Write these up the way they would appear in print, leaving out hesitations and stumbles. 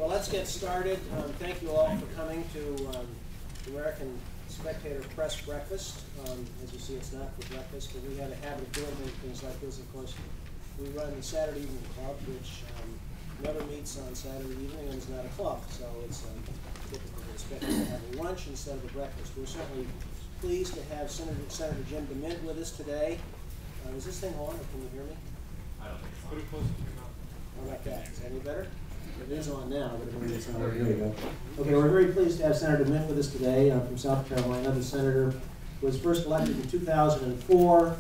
Well, let's get started. Thank you all for coming to the American Spectator Press Breakfast. As you see, it's not for breakfast, but we have a habit of doing things like this. Of course, we run the Saturday Evening Club, which never meets on Saturday evening and is not a club. So it's typically expected to have a lunch instead of a breakfast. We're certainly pleased to have Senator Jim DeMint with us today. Is this thing on, or can you hear me? I don't think it's pretty close to your mouth. How about that? Is that any better? It is on now, but it's not. There you go. Okay, we're very pleased to have Senator DeMint with us today from South Carolina. The senator was first elected in 2004.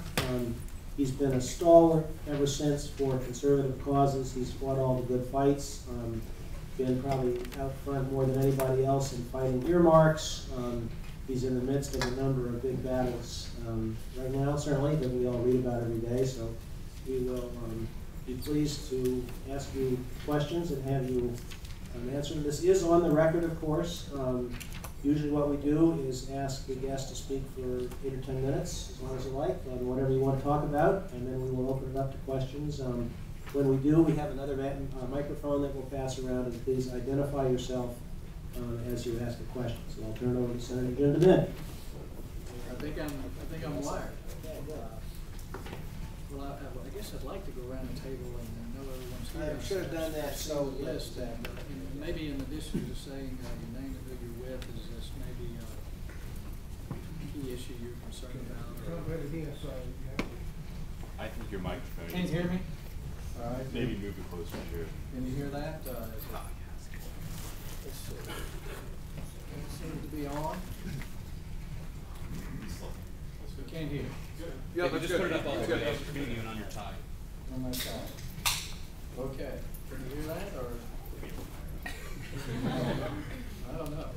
He's been a stalwart ever since for conservative causes. He's fought all the good fights, been probably out front more than anybody else in fighting earmarks. He's in the midst of a number of big battles right now, certainly, that we all read about every day. So we will be pleased to ask you questions and have you answer them. This is on the record, of course. Usually what we do is ask the guest to speak for 8 or 10 minutes, as long as you like, on whatever you want to talk about, and then we will open it up to questions. When we do, we have another microphone that we'll pass around, and please identify yourself as you ask a question. So I'll turn it over to Senator Jim DeMint. I think I'm wired. Well, I guess I'd like to go around the table and know everyone's here. I should have done that. So list, and maybe in addition to saying your name and who you're with, is this maybe a key issue you're concerned about? I think your microphone. Can you hear me? All right. Maybe move it closer to you. Can you hear that? It seems to be on. We can't hear. Yeah, just good. Put it up all the way. Even on your tie. On my side. Okay. Can you hear that, or? I don't know.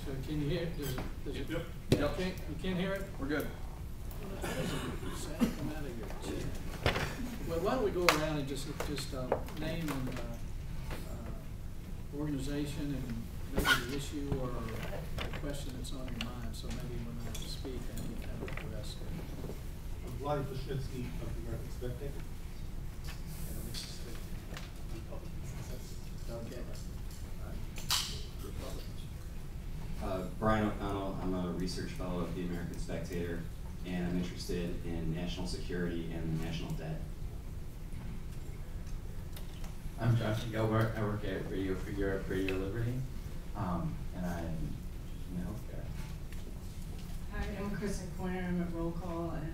So can you hear? Does it? Yep. You can't hear it? We're good. Sound come out of your chin. Well, why don't we go around and just name and organization and maybe the issue or the question that's on your mind. So maybe when I speak, I can kind of address it. I'm Vlad Pashitsky of the American Spectator. Okay. Brian O'Connell, I'm a research fellow at the American Spectator, and I'm interested in national security and national debt. I'm Johnson Gilbert. I work at Radio Free Europe, Radio Liberty, and I'm in healthcare. Hi, I'm Kristen Pointer. I'm at Roll Call, and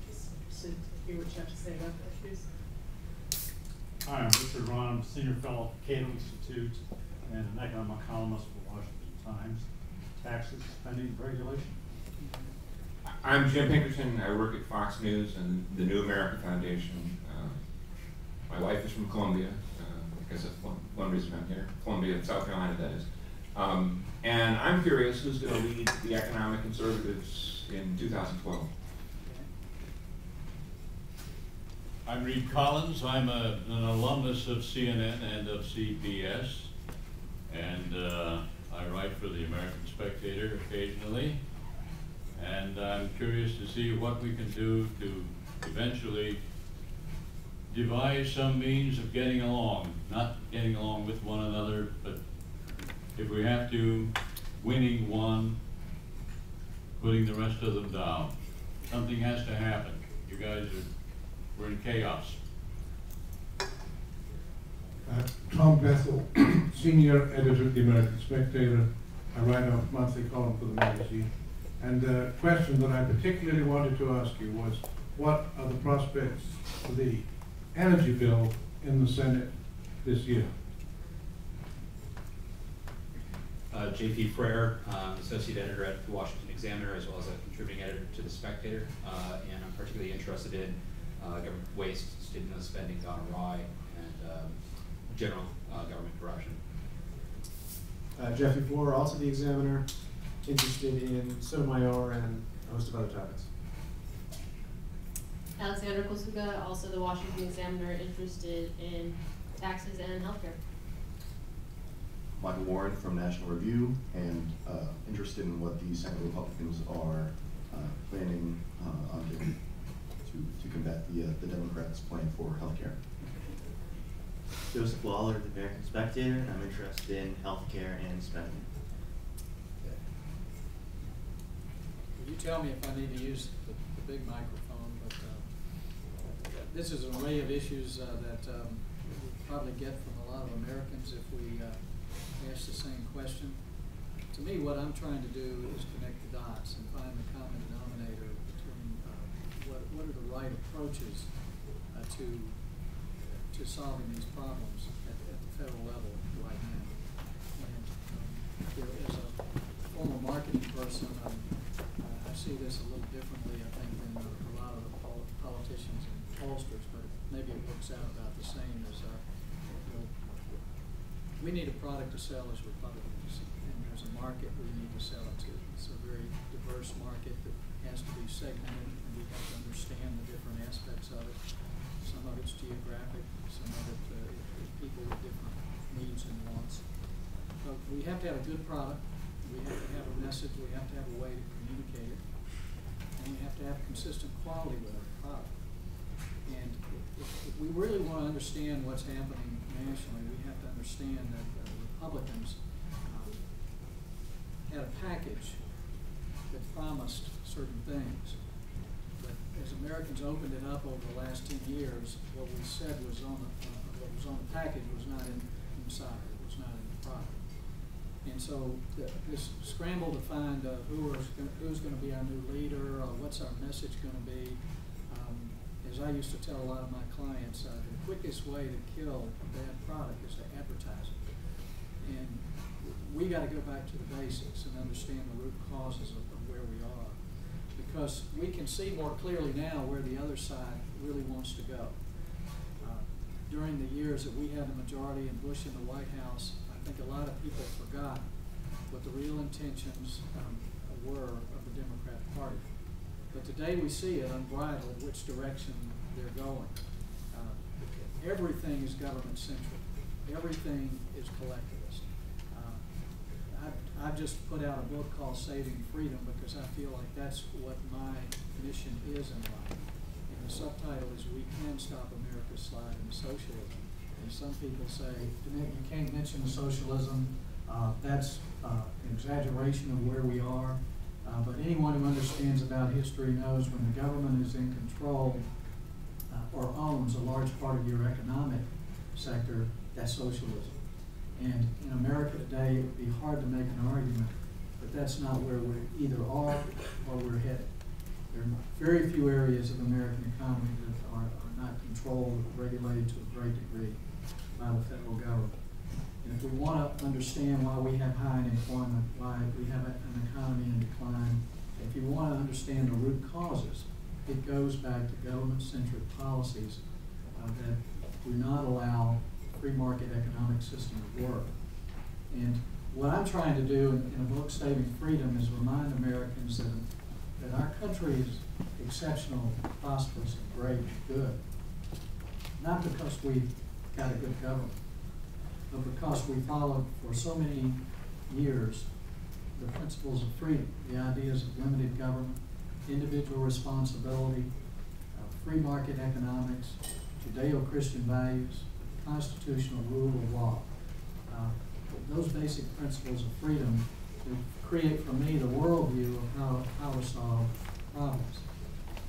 just to hear what you have to say about the issues. Hi, I'm Richard Ron. I'm a senior fellow at Cato Institute and an economic columnist for the Washington Times. Taxes, spending, regulation. I'm Jim Pinkerton. I work at Fox News and the New America Foundation. My wife is from Columbia, because that's one reason I'm here. Columbia, South Carolina, that is. And I'm curious who's going to lead the economic conservatives in 2012. I'm Reed Collins. I'm an alumnus of CNN and of CBS, and I write for the American Spectator occasionally. And I'm curious to see what we can do to eventually devise some means of getting along, not getting along with one another, but if we have to, winning one, putting the rest of them down. Something has to happen. You guys we're in chaos. Tom Bethel, senior editor of the American Spectator. I write a monthly column for the magazine. And the question that I particularly wanted to ask you was, what are the prospects for the energy bill in the Senate this year? J.P. Frere, associate editor at the Washington Examiner, as well as a contributing editor to the Spectator, and I'm particularly interested in government waste, stimulus spending gone awry, and general government corruption. Jeffrey Floor, also the Examiner, interested in Sotomayor and a host of other topics. Alexandra Kosuga, also the Washington Examiner, interested in taxes and healthcare. Michael Warren from National Review, and interested in what the Senate Republicans are planning on doing to combat the Democrats' plan for healthcare. Joseph Waller, the American Spectator, and I'm interested in healthcare and spending. Will you tell me if I need to use the big microphone? But this is an array of issues that we'll probably get from a lot of Americans if we ask the same question. To me, what I'm trying to do is connect the dots and find the common denominator between what are the right approaches to solving these problems at the federal level right now. And as a former marketing person, I see this a little differently, I think, than a lot of the politicians and pollsters, but maybe it works out about the same as we need a product to sell as Republicans, and there's a market we need to sell it to. It's a very diverse market that has to be segmented, and we have to understand the different aspects of it. Some of it's geographic, some of it people with different needs and wants. But we have to have a good product, we have to have a message, we have to have a way to communicate it, and we have to have consistent quality with our product. And if we really want to understand what's happening nationally, we have to understand that Republicans had a package that promised certain things. But as Americans opened it up over the last 10 years, what we said was on the package was not inside. It was not in the product. And so this scramble to find who's going to be our new leader, what's our message going to be. As I used to tell a lot of my clients, the quickest way to kill a bad product is to advertise it. And we got to go back to the basics and understand the root causes of where we are. Because we can see more clearly now where the other side really wants to go. During the years that we had the majority and Bush in the White House, I think a lot of people forgot what the real intentions were of the Democrat Party. But today we see it unbridled which direction they're going. Everything is government-centric. Everything is collectivist. I've just put out a book called Saving Freedom because I feel like that's what my mission is in life. And the subtitle is We Can Stop America's Slide into Socialism. And some people say, you can't mention socialism. That's an exaggeration of where we are. But anyone who understands about history knows when the government is in control or owns a large part of your economic sector, that's socialism. And in America today, it would be hard to make an argument that that's not where we either are or we're headed. There are very few areas of the American economy that are not controlled or regulated to a great degree by the federal government. And if we want to understand why we have high unemployment, why we have an economy in decline, if you want to understand the root causes, it goes back to government-centric policies that do not allow free market economic system to work. And what I'm trying to do in a book, Saving Freedom, is remind Americans that our country is exceptional, prosperous, and great and good. Not because we've got a good government, but because we followed for so many years the principles of freedom, the ideas of limited government, individual responsibility, free market economics, Judeo-Christian values, constitutional rule of law. Those basic principles of freedom create for me the worldview of how to solve problems.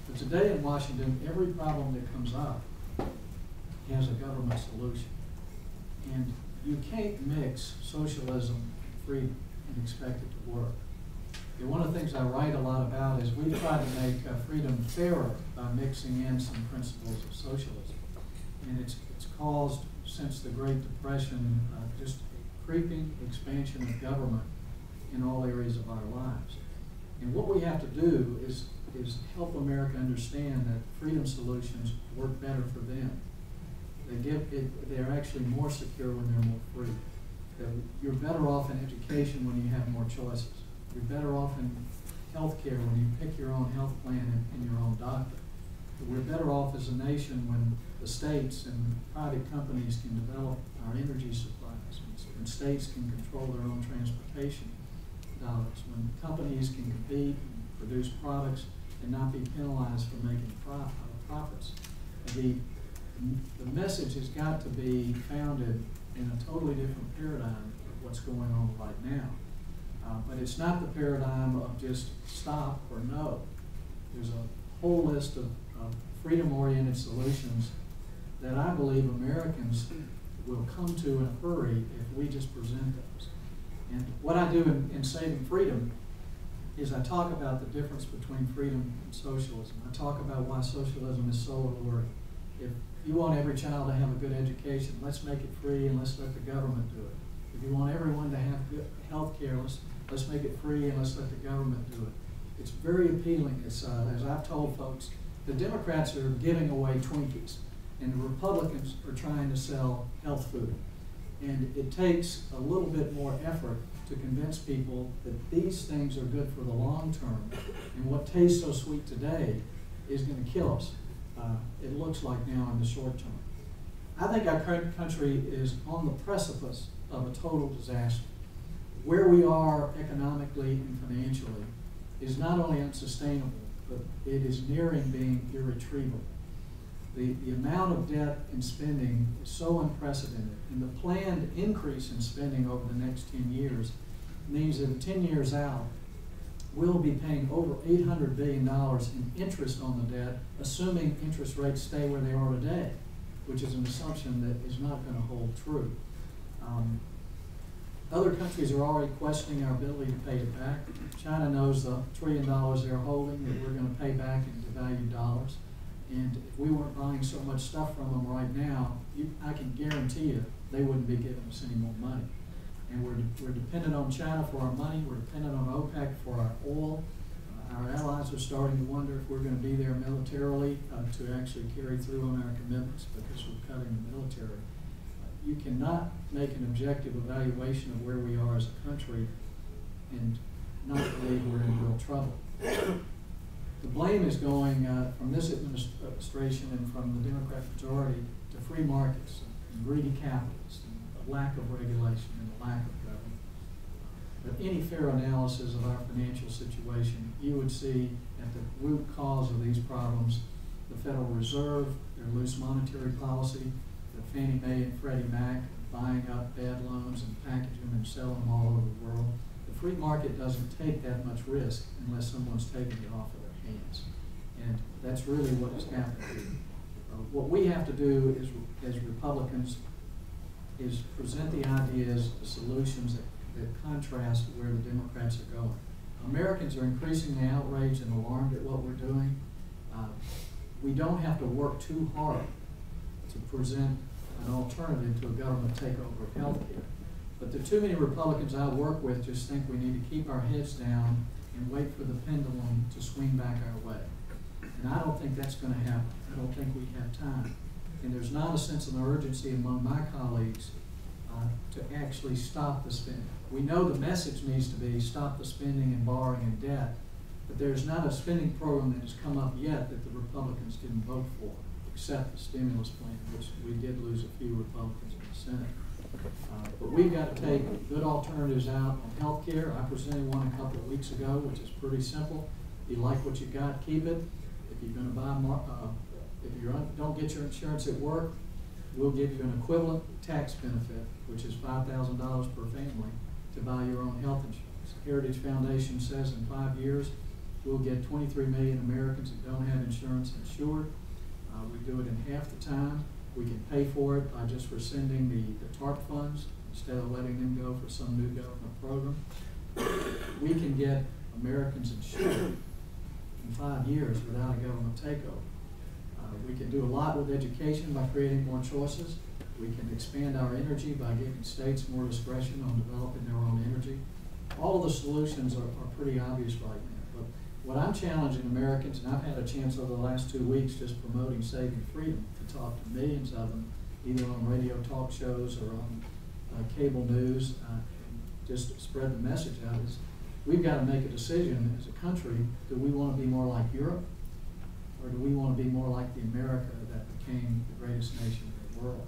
But today in Washington, every problem that comes up has a government solution. And you can't mix socialism and freedom and expect it to work. And one of the things I write a lot about is we try to make freedom fairer by mixing in some principles of socialism. And it's caused, since the Great Depression, just a creeping expansion of government in all areas of our lives. And what we have to do is help America understand that freedom solutions work better for them. They're actually more secure when they're more free. That you're better off in education when you have more choices. You're better off in health care when you pick your own health plan and your own doctor. We're better off as a nation when the states and private companies can develop our energy supplies, when states can control their own transportation dollars, when companies can compete and produce products and not be penalized for making profits. The message has got to be founded in a totally different paradigm of what's going on right now. But it's not the paradigm of just stop or no. There's a whole list of freedom-oriented solutions that I believe Americans will come to in a hurry if we just present those. And what I do in Saving Freedom is I talk about the difference between freedom and socialism. I talk about why socialism is so alluring. If you want every child to have a good education, let's make it free and let's let the government do it. If you want everyone to have good health care, let's make it free and let's let the government do it. It's very appealing. As I've told folks, the Democrats are giving away Twinkies and the Republicans are trying to sell health food. And it takes a little bit more effort to convince people that these things are good for the long term, and what tastes so sweet today is going to kill us. It looks like now in the short term. I think our current country is on the precipice of a total disaster. Where we are economically and financially is not only unsustainable, but it is nearing being irretrievable. The amount of debt and spending is so unprecedented, and the planned increase in spending over the next 10 years means that 10 years out, we'll be paying over $800 billion in interest on the debt, assuming interest rates stay where they are today, which is an assumption that is not going to hold true. Other countries are already questioning our ability to pay it back. China knows the $1 trillion they're holding that we're going to pay back in devalued dollars. And if we weren't buying so much stuff from them right now, I can guarantee you they wouldn't be giving us any more money. And we're dependent on China for our money. We're dependent on OPEC for our oil. Our allies are starting to wonder if we're going to be there militarily to actually carry through on our commitments because we're cutting the military. You cannot make an objective evaluation of where we are as a country and not believe we're in real trouble. The blame is going from this administration and from the Democrat majority to free markets and greedy capitalists and a lack of regulation and a lack of government. But any fair analysis of our financial situation, you would see at the root cause of these problems, the Federal Reserve, their loose monetary policy, the Fannie Mae and Freddie Mac buying up bad loans and packaging them and selling them all over the world. The free market doesn't take that much risk unless someone's taking it off of their hands. And that's really what has happened here. What we have to do is, as Republicans, is present the ideas, the solutions that contrast where the Democrats are going. Americans are increasingly outraged and alarmed at what we're doing. We don't have to work too hard to present an alternative to a government takeover of health care. But there are too many Republicans I work with just think we need to keep our heads down and wait for the pendulum to swing back our way. And I don't think that's going to happen. I don't think we have time. And there's not a sense of urgency among my colleagues to actually stop the spending. We know the message needs to be stop the spending and borrowing and debt, but there's not a spending program that has come up yet that the Republicans didn't vote for, except the stimulus plan, which we did lose a few Republicans in the Senate. But we've got to take good alternatives out on health care. I presented one a couple of weeks ago, which is pretty simple. If you like what you got, keep it. If you're going to buy more, if you don't get your insurance at work, we'll give you an equivalent tax benefit, which is $5,000 per family, to buy your own health insurance. Heritage Foundation says in 5 years, we'll get 23 million Americans that don't have insurance insured. We do it in half the time. We can pay for it by just rescinding the TARP funds instead of letting them go for some new government program. We can get Americans insured in 5 years without a government takeover. We can do a lot with education by creating more choices. We can expand our energy by giving states more discretion on developing their own energy. All of the solutions are pretty obvious right now. But what I'm challenging Americans, and I've had a chance over the last 2 weeks just promoting Saving Freedom to talk to millions of them, either on radio talk shows or on cable news, just to spread the message out, is we've got to make a decision as a country. Do we want to be more like Europe? Or do we want to be more like the America that became the greatest nation in the world?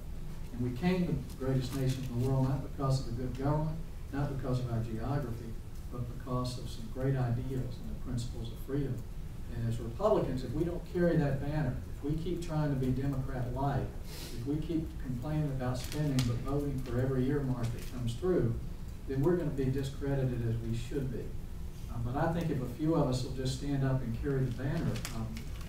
And we became the greatest nation in the world not because of the good government, not because of our geography, but because of some great ideals and the principles of freedom. And as Republicans, if we don't carry that banner, if if we keep trying to be Democrat-like, if we keep complaining about spending but voting for every earmark that comes through, then we're going to be discredited as we should be. But I think if a few of us will just stand up and carry the banner,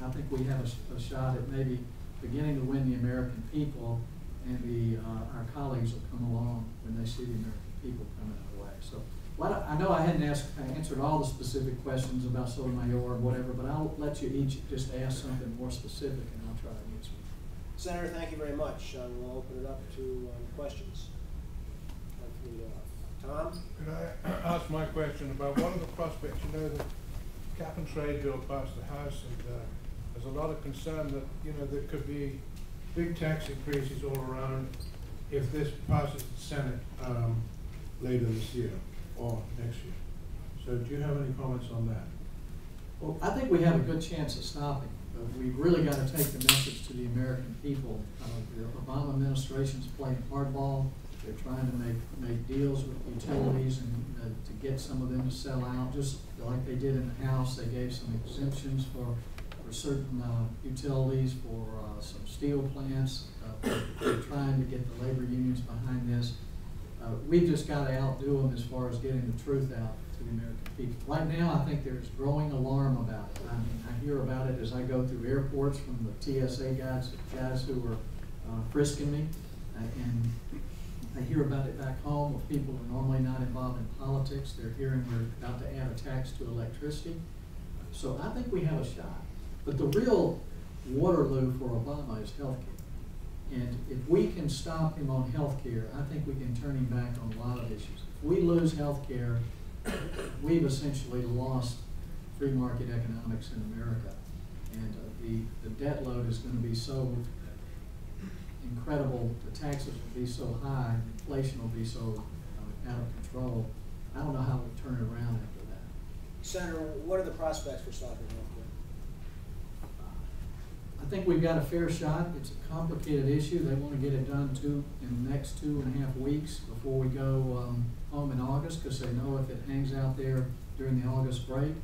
I think we have a shot at maybe beginning to win the American people, and our colleagues will come along when they see the American people coming our way. So I know I hadn't answered all the specific questions about Sotomayor or whatever, but I'll let you each just ask something more specific, and I'll try to answer it. Senator, thank you very much. We'll open it up to questions. Tom? Could I ask my question about what are the prospects? You know, the cap and trade bill passed the House, and there's a lot of concern that, you know, there could be big tax increases all around if this passes the Senate later this year or next year. So do you have any comments on that? Well, I think we have a good chance of stopping, but we've really got to take the message to the American people. The Obama administration's playing hardball. They're trying to make deals with utilities and to get some of them to sell out, just like they did in the House. They gave some exemptions for certain utilities, for some steel plants. They're trying to get the labor unions behind this. We've just got to outdo them as far as getting the truth out to the American people. Right now, I think there's growing alarm about it. I mean, I hear about it as I go through airports from the TSA guys who are frisking me, and I hear about it back home with people who are normally not involved in politics. They're hearing we're about to add a tax to electricity. So I think we have a shot. But the real Waterloo for Obama is health care. And if we can stop him on health care, I think we can turn him back on a lot of issues. If we lose health care, we've essentially lost free market economics in America. And the debt load is going to be so incredible, the taxes will be so high, inflation will be so out of control. I don't know how we'll turn it around after that. Senator, what are the prospects for stopping health care? I think we've got a fair shot. It's a complicated issue. They want to get it done in the next 2.5 weeks before we go home in August, because they know if it hangs out there during the August break,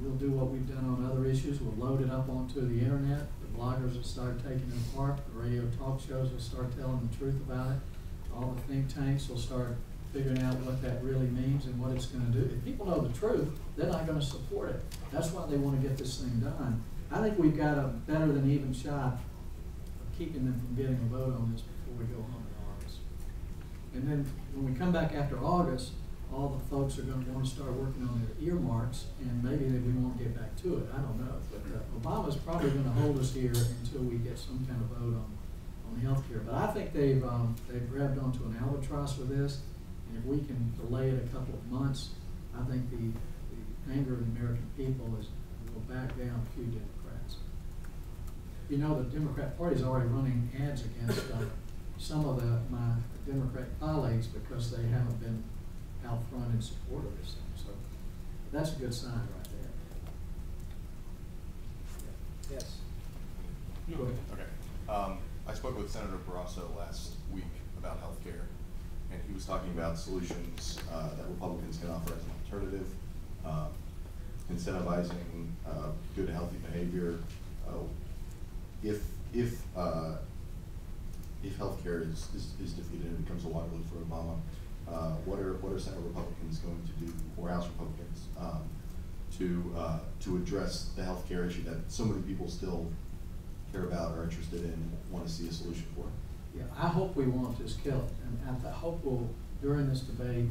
we'll do what we've done on other issues. We'll load it up onto the internet. The bloggers will start taking it apart. The radio talk shows will start telling the truth about it. All the think tanks will start figuring out what that really means and what it's going to do. If people know the truth, they're not going to support it. That's why they want to get this thing done. I think we've got a better than even shot of keeping them from getting a vote on this before we go home in August. And then when we come back after August, all the folks are going to want to start working on their earmarks, and maybe we won't get back to it. I don't know. But Obama's probably going to hold us here until we get some kind of vote on health care. But I think they've grabbed onto an albatross with this, and if we can delay it a couple of months, I think the anger of the American people will back down a few Democrats. You know, the Democrat Party is already running ads against some of my Democrat colleagues because they haven't been out front in support of this thing. So that's a good sign right there. Yes. Go ahead. Okay. I spoke with Senator Barrasso last week about health care, and he was talking about solutions that Republicans can offer as an alternative, incentivizing good, healthy behavior. If health care is defeated and becomes a Waterloo for Obama, what are Senate Republicans going to do, or House Republicans, to address the health care issue that so many people still care about, are interested in, want to see a solution for? Yeah, I hope we won't just kill it, and I hope we'll, during this debate,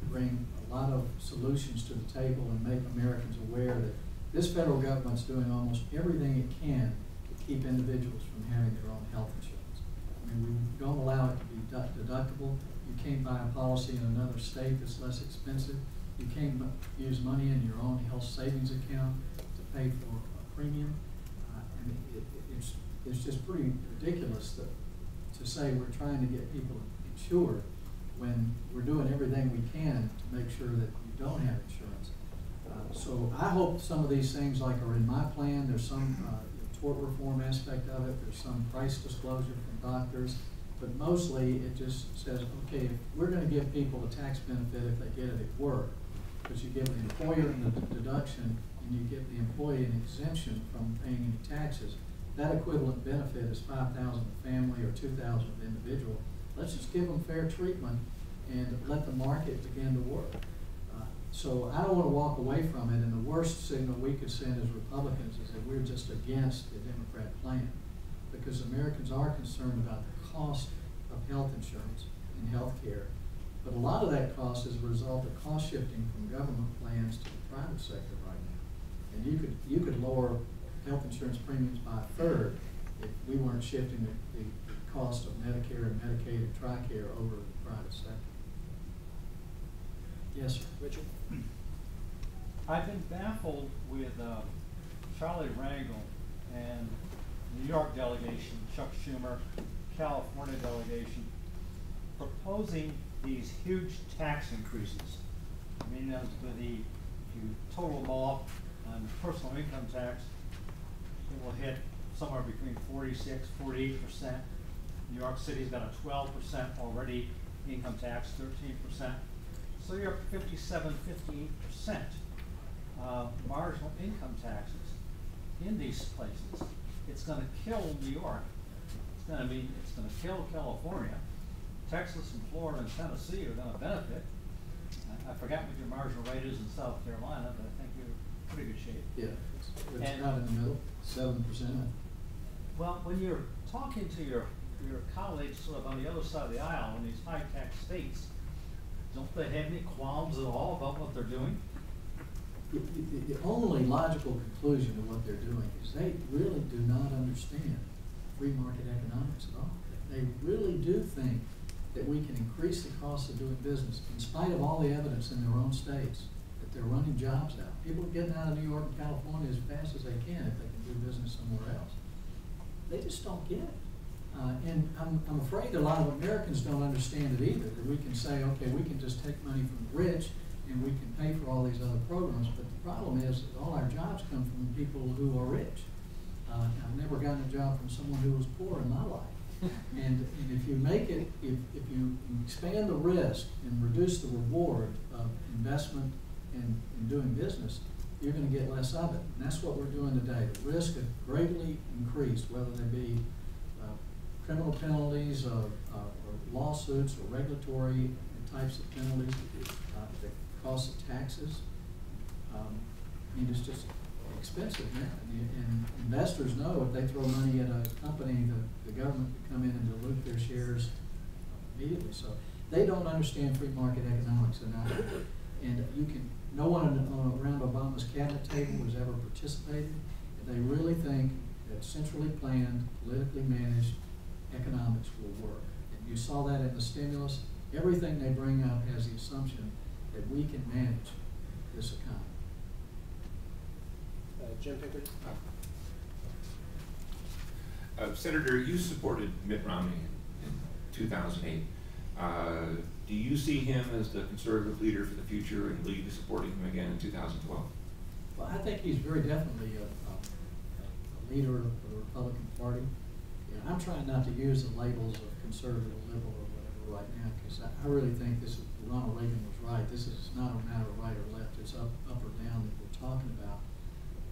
bring a lot of solutions to the table and make Americans aware that this federal government's doing almost everything it can to keep individuals from having their own health insurance. I mean, we don't allow it to be deductible. You can't buy a policy in another state that's less expensive. You can't use money in your own health savings account to pay for a premium. And it's just pretty ridiculous to say we're trying to get people insured when we're doing everything we can to make sure that you don't have insurance. So I hope some of these things like are in my plan. There's some tort reform aspect of it. There's some price disclosure from doctors. But mostly it just says, okay, if we're going to give people a tax benefit if they get it at work, because you give the employer a deduction and you give the employee an exemption from paying any taxes, that equivalent benefit is $5,000 a family or $2,000 an individual. Let's just give them fair treatment and let the market begin to work. So I don't want to walk away from it, and the worst signal we could send as Republicans is that we're just against the Democrat plan, because Americans are concerned about the cost of health insurance and health care. But a lot of that cost is a result of cost shifting from government plans to the private sector right now. And you could lower health insurance premiums by a third if we weren't shifting the cost of Medicare and Medicaid and TRICARE over to the private sector. Yes, sir. Richard? I've been baffled with Charlie Rangel and New York delegation, Chuck Schumer, California delegation, proposing these huge tax increases. I mean, if you total them all on personal income tax, it will hit somewhere between 46, 48%. New York City's got a 12% already income tax, 13%. So you're up 57, 58% marginal income taxes in these places. It's going to kill New York. It's going to kill California. Texas and Florida and Tennessee are going to benefit. I forgot what your marginal rate is in South Carolina, but I think you're in pretty good shape. Yeah, it's not in the middle, 7%. Well, when you're talking to your colleagues sort of on the other side of the aisle in these high-tax states, don't they have any qualms at all about what they're doing? The only logical conclusion of what they're doing is they really do not understand free market economics at all. They really do think that we can increase the cost of doing business in spite of all the evidence in their own states that they're running jobs out. People are getting out of New York and California as fast as they can if they can do business somewhere else. They just don't get it. And I'm afraid a lot of Americans don't understand it either, that we can say, okay, we can just take money from the rich and we can pay for all these other programs, but the problem is that all our jobs come from people who are rich. I've never gotten a job from someone who was poor in my life. And if you make it, if you expand the risk and reduce the reward of investment in doing business, you're going to get less of it. And that's what we're doing today. The risk have greatly increased, whether they be criminal penalties or lawsuits or regulatory types of penalties, the cost of taxes. I mean, it's just expensive now. And investors know if they throw money at a company, the government can come in and dilute their shares immediately. So they don't understand free market economics enough. And no one around Obama's cabinet table has ever participated. And they really think that centrally planned, politically managed economics will work. And you saw that in the stimulus. Everything they bring up has the assumption that we can manage this economy. Jim Pickard. Senator, you supported Mitt Romney in 2008. Do you see him as the conservative leader for the future, and will you be supporting him again in 2012? Well, I think he's very definitely a leader of the Republican Party. Yeah, I'm trying not to use the labels of conservative or liberal or whatever right now, because I really think Ronald Reagan was right. This is not a matter of right or left. It's up or down that we're talking about.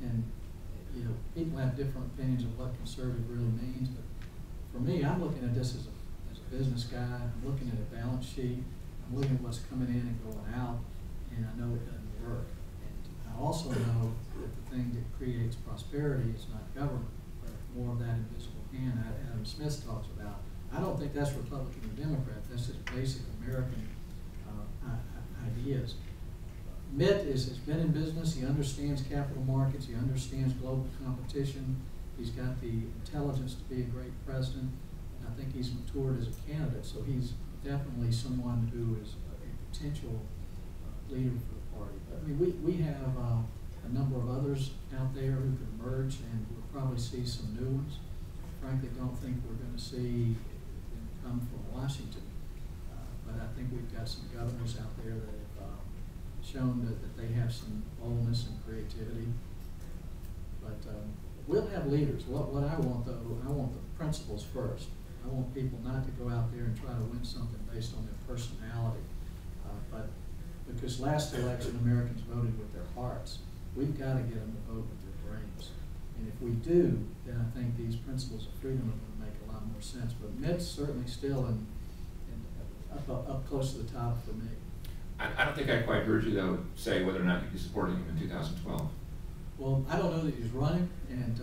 And you know, people have different opinions of what conservative really means. But for me, I'm looking at this as a business guy. I'm looking at a balance sheet. I'm looking at what's coming in and going out, and I know it doesn't work. And I also know that the thing that creates prosperity is not government, but more of that invisible hand Adam Smith talks about. I don't think that's Republican or Democrat. That's just basic American ideas. Mitt has been in business. He understands capital markets. He understands global competition. He's got the intelligence to be a great president. And I think he's matured as a candidate. So he's definitely someone who is a potential leader for the party. But I mean, we have a number of others out there who could emerge, and we'll probably see some new ones. Frankly, don't think we're going to see them come from Washington. But I think we've got some governors out there that have shown that they have some boldness and creativity. But we'll have leaders. What I want, though, I want the principles first. I want people not to go out there and try to win something based on their personality. But because last election Americans voted with their hearts, we've got to get them to vote with their brains. And if we do, then I think these principles of freedom are going to make a lot more sense. But Mitt's certainly still up close to the top for me. I don't think I quite heard you, though, say whether or not you'd be supporting him in 2012. Well, I don't know that he's running, and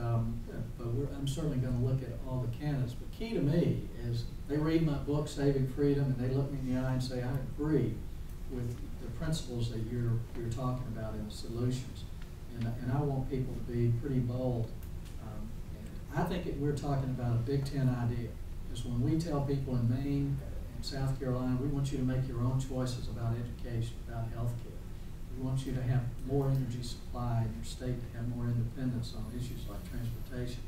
but I'm certainly going to look at all the candidates. But key to me is they read my book, Saving Freedom, and they look me in the eye and say, I agree with the principles that you're talking about in the solutions. And I want people to be pretty bold. I think we're talking about a Big Ten idea. Because when we tell people in Maine and South Carolina, we want you to make your own choices about education, about health care. We want you to have more energy supply in your state, to have more independence on issues like transportation.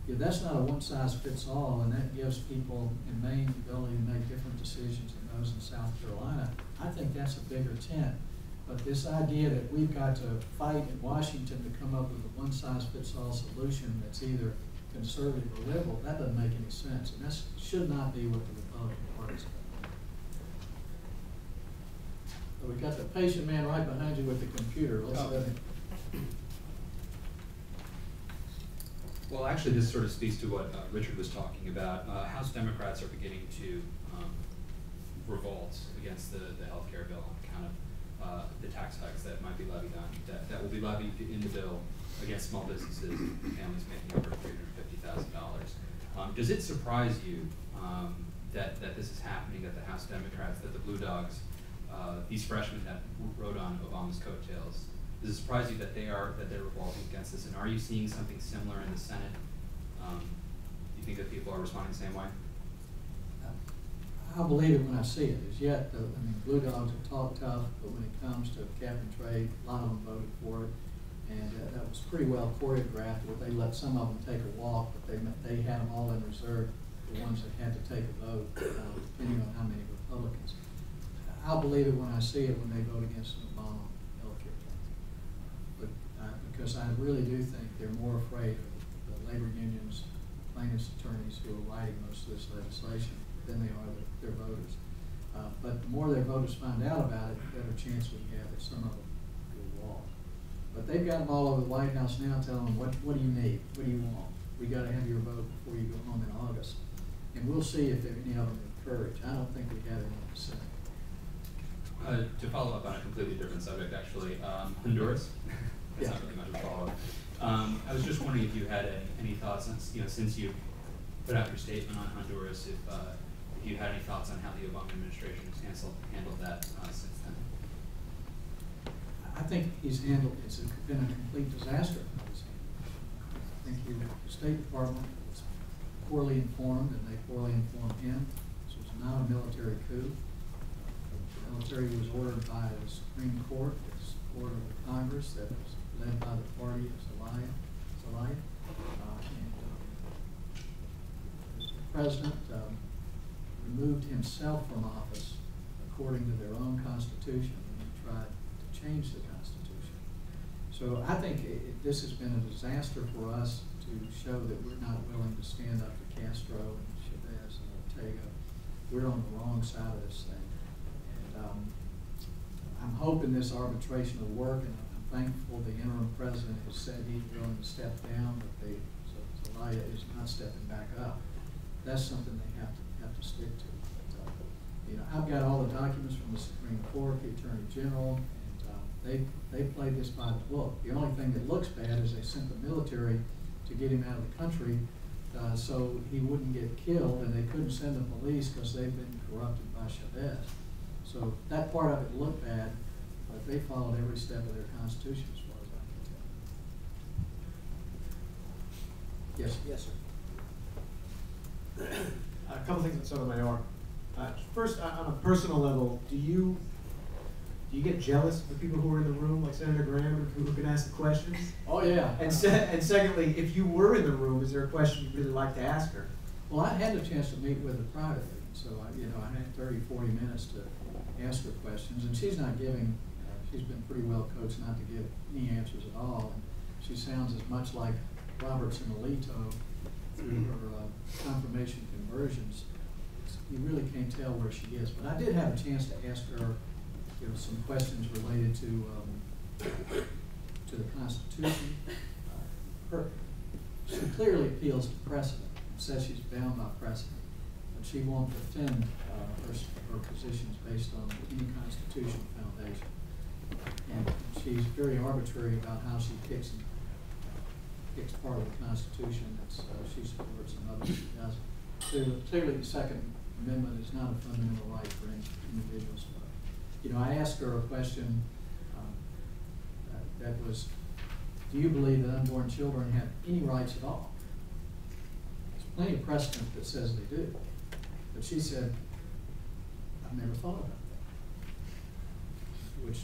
Yeah, that's not a one-size-fits-all, and that gives people in Maine the ability to make different decisions than those in South Carolina. I think that's a bigger tent. But this idea that we've got to fight in Washington to come up with a one-size-fits-all solution that's either conservative or liberal, that doesn't make any sense. And that should not be what the Republican Party's about. So we've got the patient man right behind you with the computer. Let's let him. Well, actually, this sort of speaks to what Richard was talking about. House Democrats are beginning to revolt against the health care bill on account of the tax hikes that might be levied on, that will be levied in the bill against small businesses and families making over $350,000. Does it surprise you that this is happening, that the House Democrats, that the Blue Dogs, these freshmen that rode on Obama's coattails, does it surprise you that they're revolting against this? And are you seeing something similar in the Senate? Do you think that people are responding the same way? I'll believe it when I see it. As yet, Blue Dogs have talked tough, but when it comes to cap and trade, a lot of them voted for it. And that was pretty well choreographed, where they let some of them take a walk, but they had them all in reserve, the ones that had to take a vote, depending on how many Republicans. I'll believe it when I see it, when they vote against an Obama health care plan. But because I really do think they're more afraid of the labor unions, plaintiffs' attorneys who are writing most of this legislation than they are their voters. But the more their voters find out about it, the better chance we have that some of them will walk. But they've got them all over the White House now telling them, what do you need? What do you want? We got to have your vote before you go home in August. And we'll see if any of them have courage. I don't think we have any in the Senate. To follow up on a completely different subject, actually, Honduras. That's not really much of a follow-up. I was just wondering if you had any thoughts on, since you put out your statement on Honduras, if you had any thoughts on how the Obama administration has handled that since then. I think it's been a complete disaster. I think the State Department was poorly informed, and they poorly informed him. This was not a military coup. The military was ordered by the Supreme Court with support of the Congress that was led by the party of Zelaya. The president removed himself from office according to their own constitution when he tried to change the constitution. So I think this has been a disaster for us to show that we're not willing to stand up to Castro and Chavez and Ortega. We're on the wrong side of this thing. And I'm hoping this arbitration will work, and I'm thankful the interim president has said he's willing to step down, but Zelaya is not stepping back up. That's something they have to stick to. But, I've got all the documents from the Supreme Court, the Attorney General, and they played this by the book. The only thing that looks bad is they sent the military to get him out of the country so he wouldn't get killed, and they couldn't send the police because they've been corrupted by Chavez. So that part of it looked bad, but they followed every step of their constitution as far as I can tell. Yes. Yes, sir. A couple things on Sotomayor. First, on a personal level, do you get jealous of the people who are in the room, like Senator Graham, who can ask the questions? Oh yeah. And secondly, if you were in the room, is there a question you'd really like to ask her? Well, I had the chance to meet with her privately, so I had 30, 40 minutes to ask her questions, and she's not giving. She's been pretty well coached not to give any answers at all, and she sounds as much like Robertson Alito through her confirmation conversions. You really can't tell where she is. But I did have a chance to ask her, some questions related to the Constitution. she clearly appeals to precedent, says she's bound by precedent, but she won't defend her positions based on any constitutional foundation. And she's very arbitrary about how she picks part of the Constitution that she supports and others she doesn't. Clearly, the Second Amendment is not a fundamental right for individuals. But, you know, I asked her a question that was, do you believe that unborn children have any rights at all? There's plenty of precedent that says they do. But she said, I've never thought about that. Which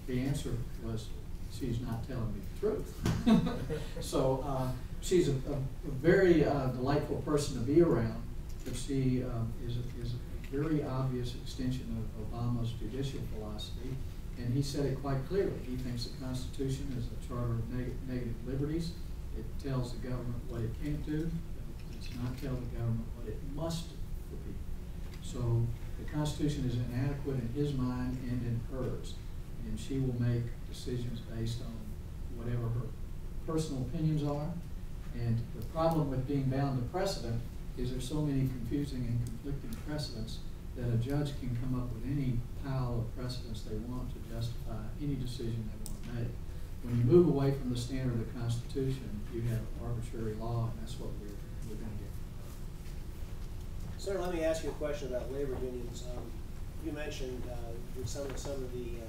the answer was, she's not telling me the truth. So she's a very delightful person to be around, but she is a very obvious extension of Obama's judicial philosophy. And he said it quite clearly. He thinks the Constitution is a charter of negative liberties. It tells the government what it can't do. It does not tell the government what it must do for people. So the Constitution is inadequate in his mind and in hers. And she will make decisions based on whatever her personal opinions are. And the problem with being bound to precedent is there's so many confusing and conflicting precedents that a judge can come up with any pile of precedents they want to justify any decision they want to make. When you move away from the standard of the Constitution, you have arbitrary law, and that's what we're going to get. Sir, let me ask you a question about labor unions. You mentioned some of the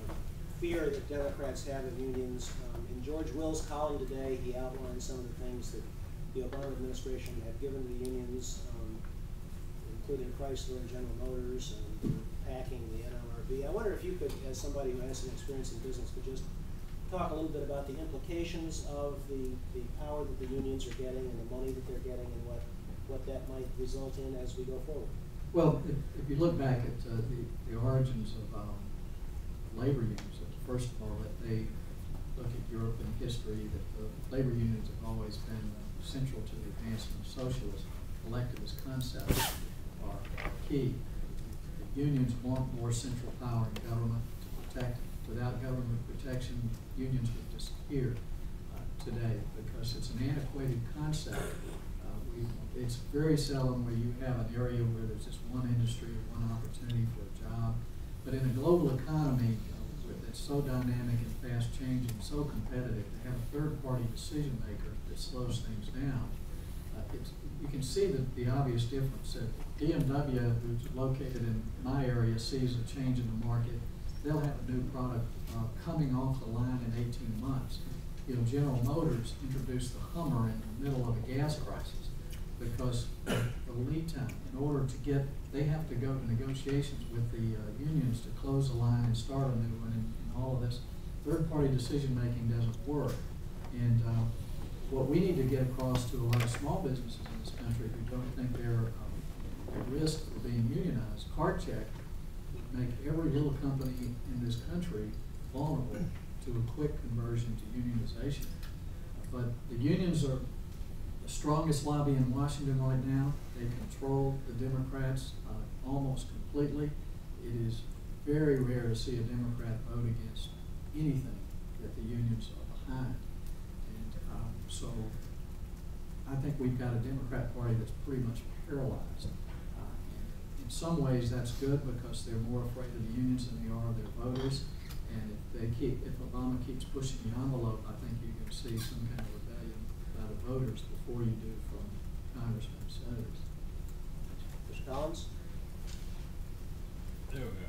fear that Democrats have of unions. In George Will's column today, he outlined some of the things that the Obama administration had given the unions, including Chrysler and General Motors, and packing the NLRB. I wonder if you could, as somebody who has some experience in business, could just talk a little bit about the implications of the power that the unions are getting and the money that they're getting, and what that might result in as we go forward. Well, if you look back at the origins of labor unions, first of all, that they look at European history, that the labor unions have always been central to the advancement of socialism. Collectivist concepts are key. The unions want more central power in government to protect them. Without government protection, unions would disappear today because it's an antiquated concept. It's very seldom where you have an area where there's just one industry or one opportunity for a job. But in a global economy that's so dynamic and fast changing, so competitive, to have a third-party decision maker that slows things down. You can see the obvious difference. BMW, who's located in my area, sees a change in the market. They'll have a new product coming off the line in 18 months. You know, General Motors introduced the Hummer in the middle of a gas crisis because the lead time. In order to get, they have to go to negotiations with the unions to close the line and start a new one, and all of this. Third-party decision-making doesn't work. And what we need to get across to a lot of small businesses in this country who don't think they're at risk for being unionized, CardCheck would make every little company in this country vulnerable to a quick conversion to unionization. But the unions are the strongest lobby in Washington right now. They control the Democrats almost completely. It is very rare to see a Democrat vote against anything that the unions are behind. And so I think we've got a Democrat Party that's pretty much paralyzed. In some ways that's good because they're more afraid of the unions than they are of their voters. And if Obama keeps pushing the envelope, I think you're going to see some kind of rebellion by the voters before you do from congressmen and senators. Mr. Collins? There we go.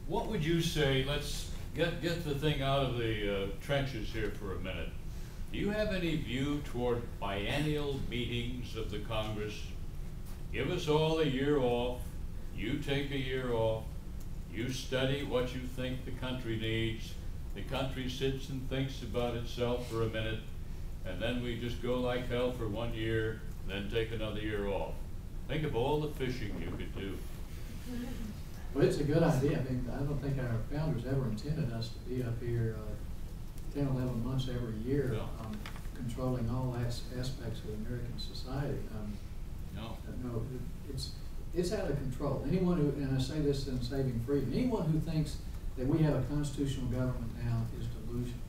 What would you say, let's get the thing out of the trenches here for a minute. Do you have any view toward biennial meetings of the Congress? Give us all a year off, you take a year off, you study what you think the country needs, the country sits and thinks about itself for a minute, and then we just go like hell for 1 year, then take another year off. Think of all the fishing you could do. Well, it's a good idea. I mean, I don't think our founders ever intended us to be up here 10, 11 months every year, controlling all aspects of American society. No, it's out of control. Anyone who, and I say this in Saving Freedom, anyone who thinks that we have a constitutional government now is delusional.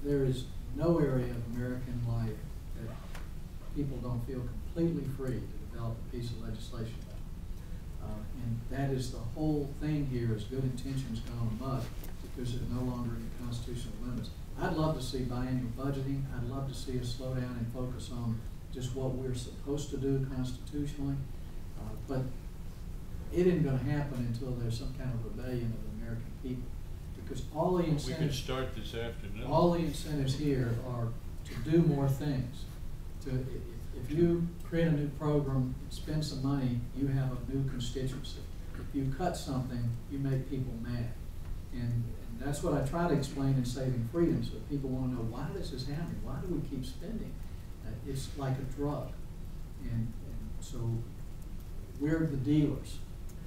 There is no area of American life people don't feel completely free to develop a piece of legislation. And that is the whole thing here, is good intentions gone amok because they're no longer in the constitutional limits. I'd love to see biannual budgeting. I'd love to see us slow down and focus on just what we're supposed to do constitutionally. But it isn't going to happen until there's some kind of rebellion of the American people, because all the incentives. We could start this afternoon. All the incentives here are to do more things. If you create a new program, spend some money, you have a new constituency. If you cut something, you make people mad. And that's what I try to explain in Saving Freedom, so people want to know why this is happening. Why do we keep spending? It's like a drug. And so we're the dealers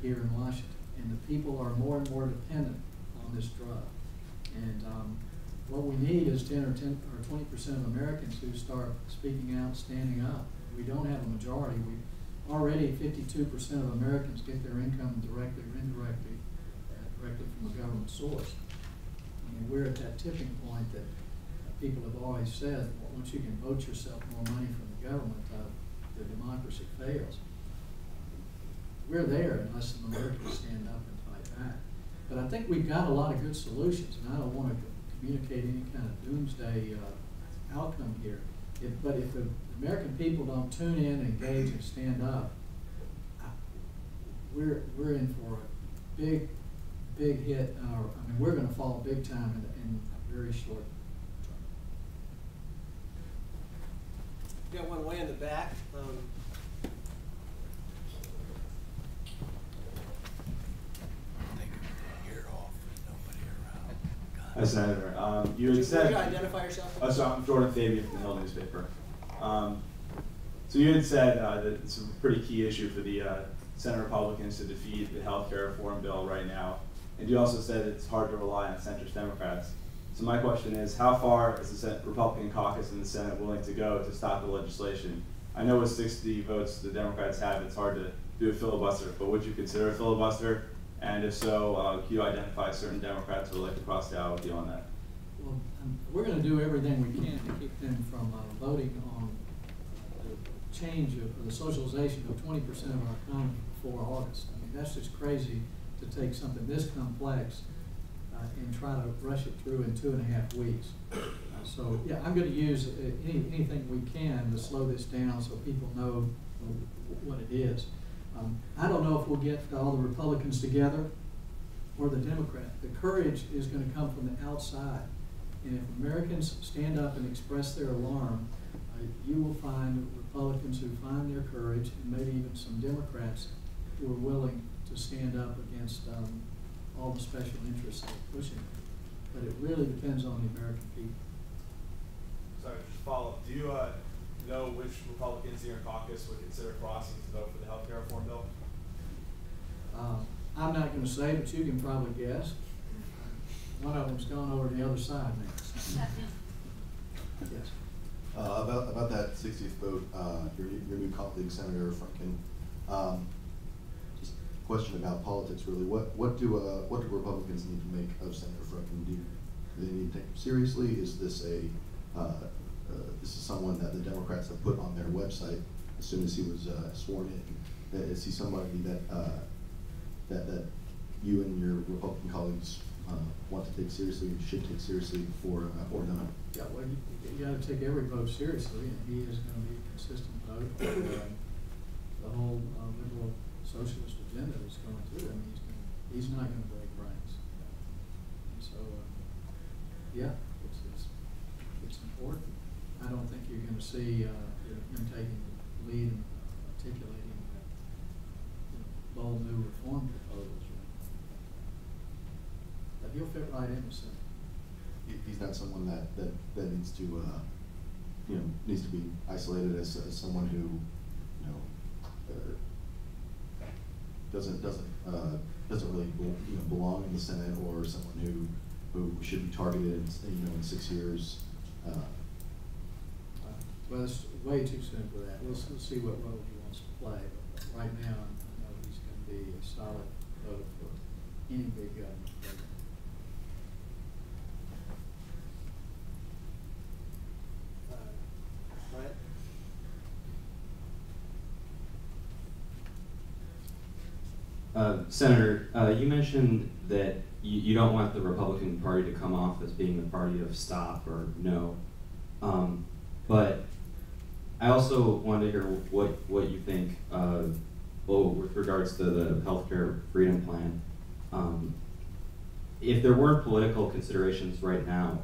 here in Washington, and the people are more and more dependent on this drug. And what we need is 10 or 20% of Americans who start speaking out, standing up. We don't have a majority. We already 52% of Americans get their income directly or indirectly, directly from a government source. And we're at that tipping point that people have always said, well, once you can vote yourself more money from the government, the democracy fails. We're there unless the Americans stand up and fight back. But I think we've got a lot of good solutions, and I don't want to communicate any kind of doomsday outcome here. But if the American people don't tune in, engage, and stand up, we're in for a big hit. I mean, we're going to fall big time in a very short term. Got one way in the back. Hi, Senator. You had said. Would you identify yourself? Oh, so I'm Jordan Fabian from the Hill newspaper. So you had said that it's a pretty key issue for the Senate Republicans to defeat the health care reform bill right now. And you also said it's hard to rely on centrist Democrats. So my question is, how far is the Republican caucus in the Senate willing to go to stop the legislation? I know with 60 votes the Democrats have, it's hard to do a filibuster, but would you consider a filibuster? And if so, can you identify certain Democrats who would like to cross the aisle with you on that? Well, we're going to do everything we can to keep them from voting on the change of the socialization of 20% of our economy before August. I mean, that's just crazy to take something this complex and try to rush it through in 2.5 weeks. So yeah, I'm going to use anything we can to slow this down so people know what it is. I don't know if we'll get all the Republicans together or the Democrats. The courage is going to come from the outside. And if Americans stand up and express their alarm, you will find Republicans who find their courage, and maybe even some Democrats who are willing to stand up against all the special interests that are pushing it. But it really depends on the American people. Sorry, just follow up. Do you know which Republicans in your caucus would consider crossing to vote for the health care reform bill? I'm not going to say, but you can probably guess. One of them's gone over to the other side now. Yes. About that 60th vote, your new colleague, Senator Franken, just a question about politics really. What do Republicans need to make of Senator Franken? Do they need to take him seriously? Is this this is someone that the Democrats have put on their website as soon as he was sworn in? Is he somebody that you and your Republican colleagues want to take seriously and should take seriously or not? Yeah, well, you got to take every vote seriously, and he is going to be a consistent vote. The whole liberal socialist agenda is going through. I mean, he's not going to break ranks. And so, yeah, it's important. I don't think you're going to see him taking the lead and articulating bold new reform proposals. But he'll fit right in the Senate. He's not someone that needs to needs to be isolated as someone who doesn't really belong in the Senate, or someone who should be targeted in 6 years. Well, it's way too soon for that. We'll see what role he wants to play. But right now, I know he's going to be a solid vote for any big government program. Right? Senator, you mentioned that you don't want the Republican Party to come off as being the party of stop or no. But I also wanted to hear what you think with regards to the healthcare freedom plan. If there weren't political considerations right now,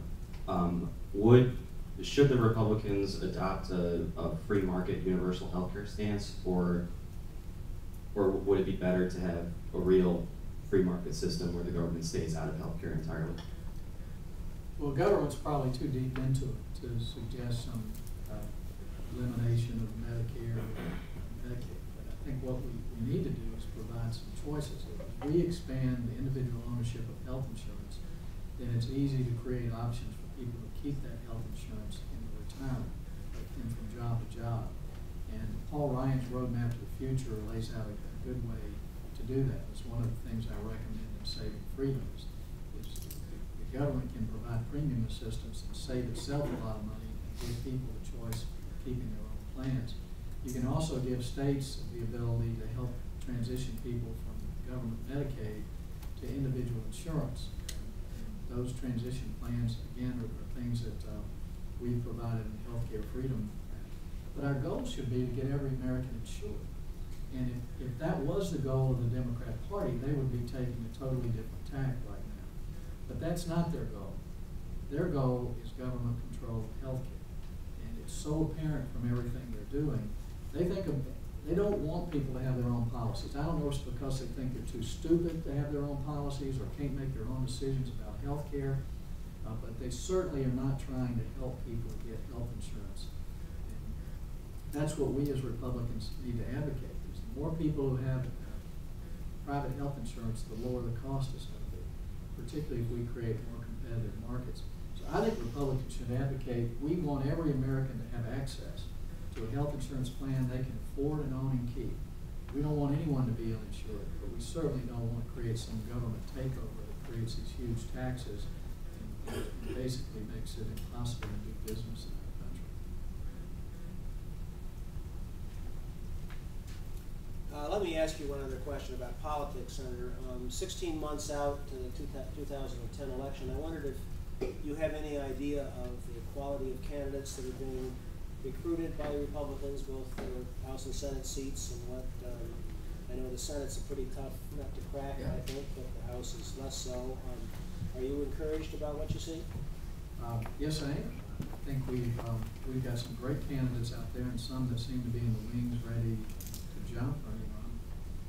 should the Republicans adopt a free market universal healthcare stance, or would it be better to have a real free market system where the government stays out of healthcare entirely? Well, government's probably too deep into it to suggest some elimination of Medicare and Medicaid. But I think what we need to do is provide some choices. If we expand the individual ownership of health insurance, then it's easy to create options for people to keep that health insurance in retirement and from job to job. And Paul Ryan's Roadmap to the Future lays out a good way to do that. It's one of the things I recommend in Saving Freedom is the government can provide premium assistance and save itself a lot of money and give people the choice of keeping their own plans. You can also give states the ability to help transition people from government Medicaid to individual insurance. And those transition plans, again, are things that we've provided in the Healthcare Freedom Act. But our goal should be to get every American insured. And if that was the goal of the Democrat Party, they would be taking a totally different tack right now. But that's not their goal. Their goal is government control of healthcare. And it's so apparent from everything they're doing. They don't want people to have their own policies. I don't know if it's because they think they're too stupid to have their own policies or can't make their own decisions about healthcare. But they certainly are not trying to help people get health insurance. And that's what we as Republicans need to advocate. Is the more people who have private health insurance, the lower the cost is going to be, particularly if we create more competitive markets. So I think Republicans should advocate, we want every American to have access to a health insurance plan they can afford and own and keep. We don't want anyone to be uninsured, but we certainly don't want to create some government takeover that creates these huge taxes and basically makes it impossible to do business in our country. Let me ask you one other question about politics, Senator. 16 months out to the 2010 election, I wondered if you have any idea of the quality of candidates that are being recruited by the Republicans, both for House and Senate seats, and what, I know the Senate's a pretty tough nut to crack, I think, but the House is less so. Are you encouraged about what you see? Yes, I am. I think we've got some great candidates out there and some that seem to be in the wings ready to jump. I mean,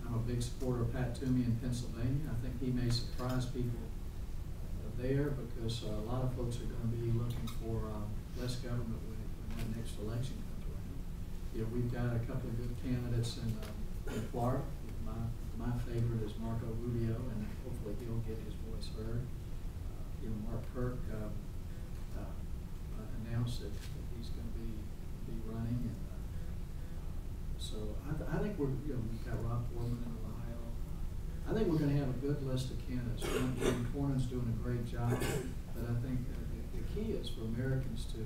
I'm a big supporter of Pat Toomey in Pennsylvania. I think he may surprise people there because a lot of folks are going to be looking for less government when that next election comes around. You know, we've got a couple of good candidates in Florida. My favorite is Marco Rubio, and hopefully he'll get his voice heard. You know, Mark Kirk announced that he's going to be running, and so I think we've got Rob Portman in Ohio. I think we're going to have a good list of candidates. Jim Cornyn's doing a great job, but I think the key is for Americans to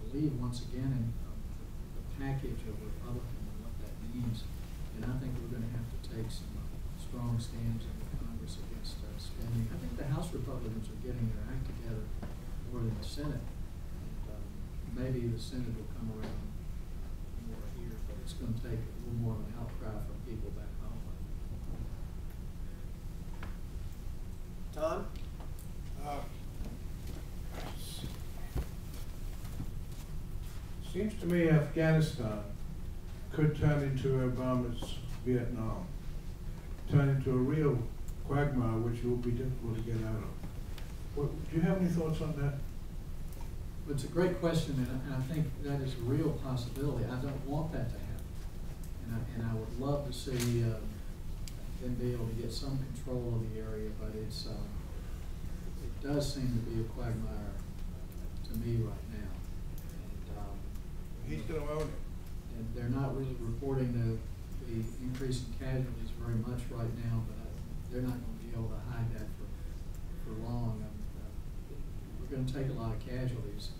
believe once again in the package of Republican and what that means. And I think we're going to have to take some strong stands in the Congress against spending. I think the House Republicans are getting their act together more than the Senate. And maybe the Senate will come around more here, but it's going to take a little more of an outcry from people back home. Tom? Seems to me Afghanistan could turn into Obama's Vietnam, turn into a real quagmire which will be difficult to get out of. Do you have any thoughts on that? It's a great question, and I think that is a real possibility. I don't want that to happen, and I would love to see them be able to get some control of the area, but it does seem to be a quagmire to me right now. He's going to own it. And they're not really reporting the increase in casualties very much right now, but they're not going to be able to hide that for long. We're going to take a lot of casualties.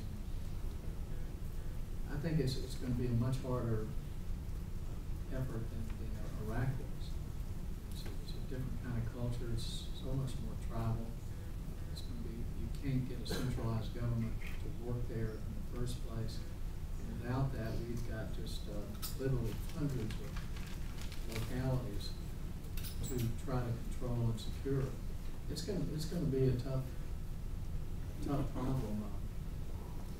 I think it's going to be a much harder effort than Iraq was. It's a culture. It's so much more tribal. It's going to be, you can't get a centralized government to work there in the first place. And without that, we've got just literally hundreds of localities to try to control and secure. It's going to be a tough problem.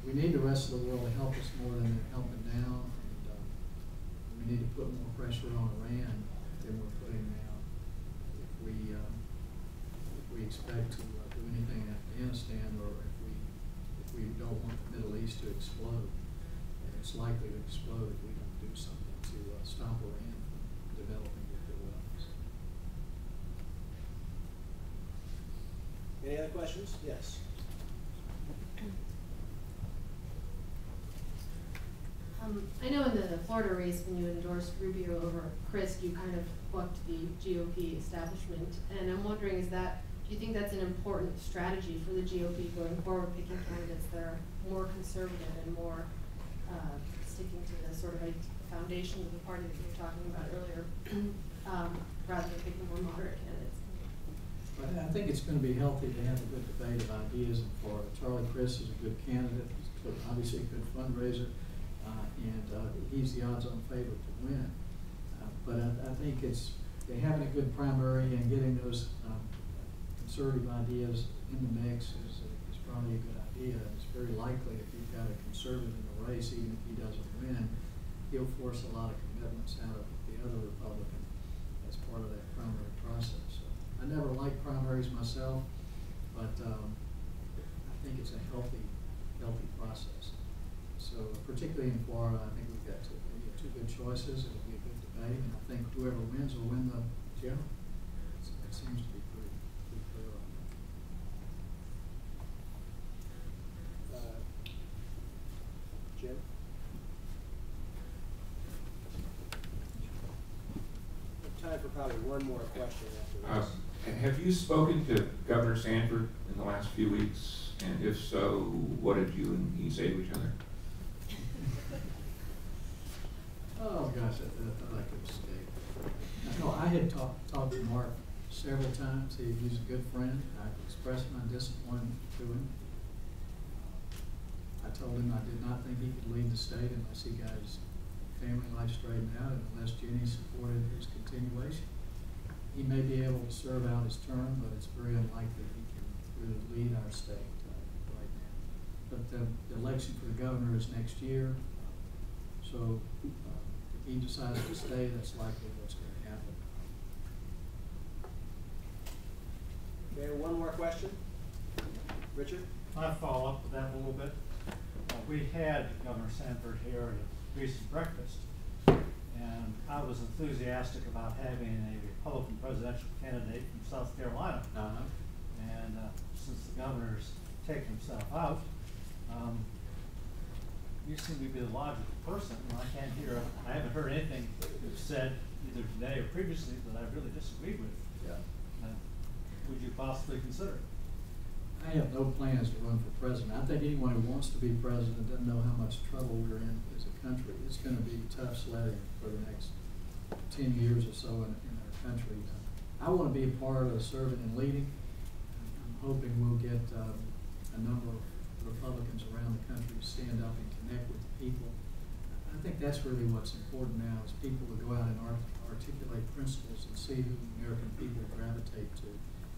We need the rest of the world to help us more than they're helping now, and we need to put more pressure on Iran than we're putting now. If we expect to do anything in Afghanistan, or if we don't want the Middle East to explode, and it's likely to explode if we don't do something to stop Iran from developing nuclear weapons. Any other questions? Yes. I know in the Florida race, when you endorsed Rubio over Crist, you kind of bucked the GOP establishment, and I'm wondering, do you think that's an important strategy for the GOP going forward, picking candidates that are more conservative and more sticking to the sort of foundation of the party that you were talking about earlier, rather than picking more moderate candidates? But I think it's going to be healthy to have a good debate of ideas in Florida. Charlie Crist is a good candidate. He's obviously a good fundraiser. And he's the odds-on favorite to win. But I think they're having a good primary, and getting those conservative ideas in the mix is probably a good idea. It's very likely if you've got a conservative in the race, even if he doesn't win, he'll force a lot of commitments out of the other Republican as part of that primary process. So I never liked primaries myself, but I think it's a healthy process. So particularly in Florida, I think we've got two good choices. It'll be a good debate, and I think whoever wins will win the general. It seems to be pretty clear on that. Jim? We have time for probably one more question after this. Have you spoken to Governor Sanford in the last few weeks? And if so, what did you and he say to each other? Oh gosh, I thought I could escape. No, I had talked to Mark several times. He's a good friend. I expressed my disappointment to him. I told him I did not think he could lead the state unless he got his family life straightened out, and unless Jenny supported his continuation. He may be able to serve out his term, but it's very unlikely he can really lead our state right now. But the election for the governor is next year, so if he decides to stay, that's likely what's going to happen. Okay, one more question. Richard? I'll follow up with that a little bit. We had Governor Sanford here at a recent breakfast, and I was enthusiastic about having a Republican presidential candidate from South Carolina. And since the governor's taken himself out, you seem to be the logical person, and I haven't heard anything you've said either today or previously that I really disagreed with. Yeah. Would you possibly consider it? I have no plans to run for president. I think anyone who wants to be president doesn't know how much trouble we're in as a country. It's going to be tough sledding for the next 10 years or so in our country. I want to be a part of serving and leading. I'm hoping we'll get a number of Republicans around the country to stand up and connect with the people. I think that's really what's important now, is people to go out and articulate principles and see who the American people gravitate to.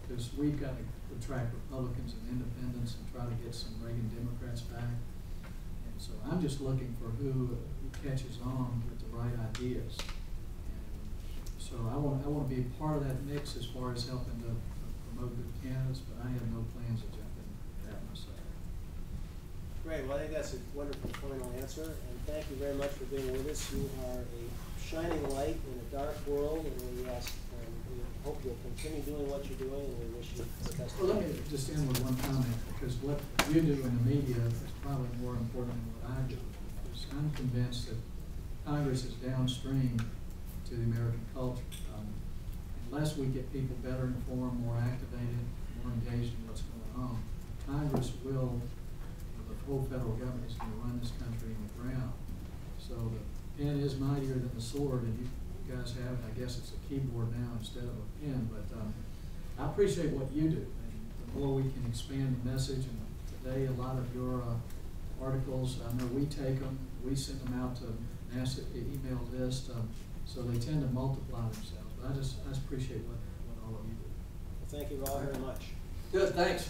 Because we've got to attract Republicans and independents and try to get some Reagan Democrats back. And so I'm just looking for who catches on with the right ideas. And so I want to be a part of that mix as far as helping to promote good candidates, but I have no plans to jump in that myself. Great. Well, I think that's a wonderful final answer, and thank you very much for being with us. You are a shining light in a dark world, and we hope you'll continue doing what you're doing, and we wish you the best. Well, let me just end with one comment, because what you do in the media is probably more important than what I do. Because I'm convinced that Congress is downstream to the American culture. Unless we get people better informed, more activated, more engaged in what's going on, Congress will, the whole federal government is going to run this country in the ground. So the pen is mightier than the sword, and you guys have it. I guess it's a keyboard now instead of a pen, but I appreciate what you do, and the more we can expand the message, and today a lot of your articles, I know we take them, we send them out to massive email list, so they tend to multiply themselves. But I just appreciate what all of you do. Well, thank you all very much. Good, thanks.